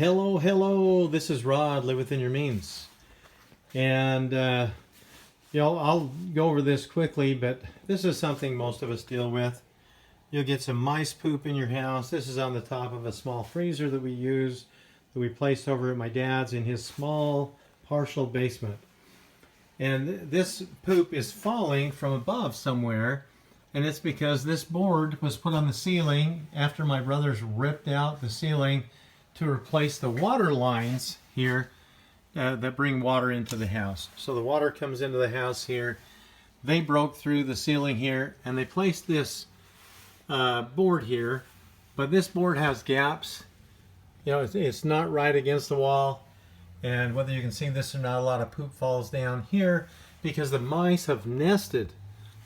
Hello, hello. This is Rod, Live Within Your Means. And, I'll go over this quickly, but this is something most of us deal with. You'll get some mice poop in your house. This is on the top of a small freezer that we use, that we placed over at my dad's in his small partial basement. And this poop is falling from above somewhere, and it's because this board was put on the ceiling after my brothers ripped out the ceiling to replace the water lines here that bring water into the house. So the water comes into the house here. They broke through the ceiling here, and they placed this board here, but this board has gaps. You know, it's not right against the wall, and whether you can see this or not, a lot of poop falls down here because the mice have nested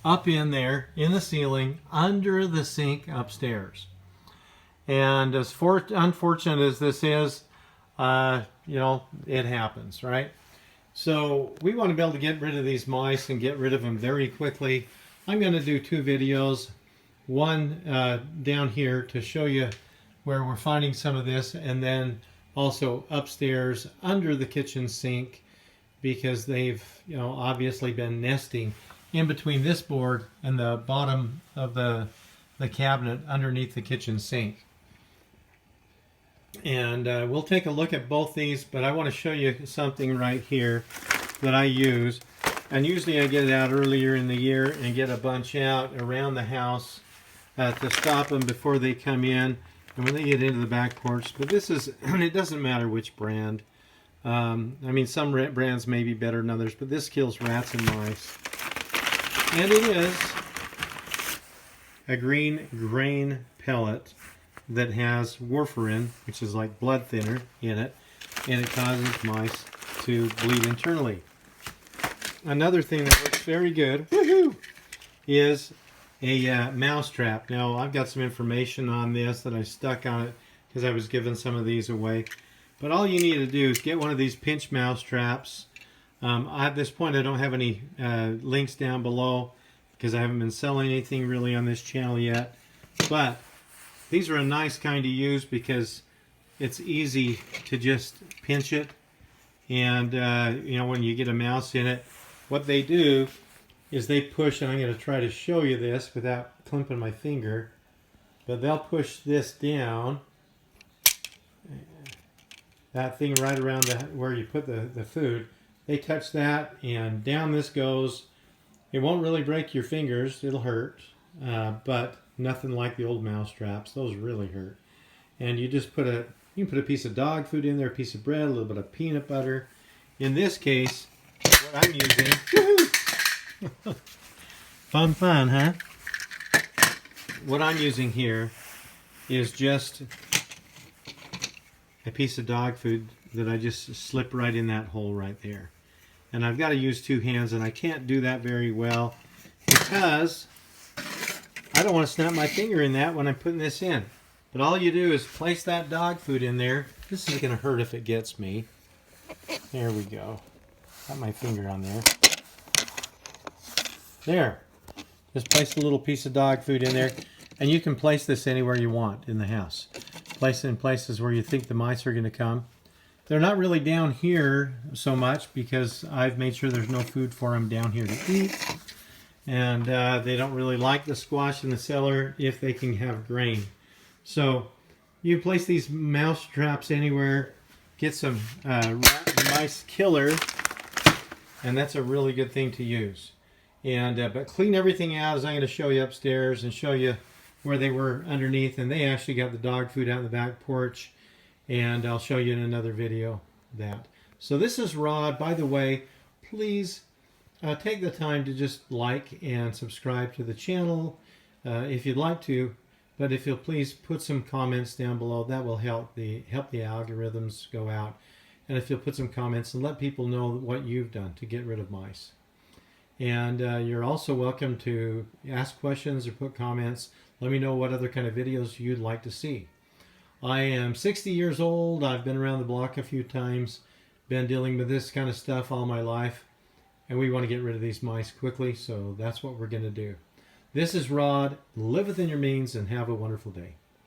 up in there in the ceiling under the sink upstairs. And as unfortunate as this is, it happens, right? So we want to be able to get rid of these mice and get rid of them very quickly. I'm going to do two videos, one down here to show you where we're finding some of this, and then also upstairs under the kitchen sink, because they've obviously been nesting in between this board and the bottom of the cabinet underneath the kitchen sink. And we'll take a look at both these, but I want to show you something right here that I use. And usually I get it out earlier in the year and get a bunch out around the house to stop them before they come in and when they get into the back porch. But this is, it doesn't matter which brand. I mean, some brands may be better than others, but this kills rats and mice. And it is a green grain pellet that has warfarin, which is like blood thinner, in it, and it causes mice to bleed internally. Another thing that looks very good, is a mouse trap. Now, I've got some information on this that I stuck on it because I was giving some of these away. But all you need to do is get one of these pinch mouse traps. At this point, I don't have any links down below because I haven't been selling anything really on this channel yet. But these are a nice kind to use because it's easy to just pinch it. And, when you get a mouse in it, what they do is they push, and I'm going to try to show you this without clumping my finger, but they'll push this down, that thing right around where you put the food. They touch that, and down this goes. It won't really break your fingers. It'll hurt, but nothing like the old mouse traps. Those really hurt. And you just put you can put a piece of dog food in there, a piece of bread, a little bit of peanut butter. In this case, what I'm using, fun, huh? What I'm using here is just a piece of dog food that I just slip right in that hole right there. And I've got to use two hands, and I can't do that very well because I don't want to snap my finger in that when I'm putting this in. But all you do is place that dog food in there. This is going to hurt if it gets me. There we go. Got my finger on there. There. Just place a little piece of dog food in there. And you can place this anywhere you want in the house. Place it in places where you think the mice are going to come. They're not really down here so much because I've made sure there's no food for them down here to eat. And they don't really like the squash in the cellar if they can have grain. So you place these mouse traps anywhere, get some mice killer, and that's a really good thing to use. And but clean everything out, as I'm going to show you upstairs and show you where they were underneath. And they actually got the dog food out in the back porch, and I'll show you in another video that. So this is Rod. By the way, please take the time to just like and subscribe to the channel if you'd like to, but if you'll please put some comments down below, that will help the algorithms go out. And if you'll put some comments and let people know what you've done to get rid of mice. And you're also welcome to ask questions or put comments. Let me know what other kind of videos you'd like to see. I am 60 years old. I've been around the block a few times, been dealing with this kind of stuff all my life. And we want to get rid of these mice quickly, so that's what we're going to do. This is Rod. Live within your means and have a wonderful day.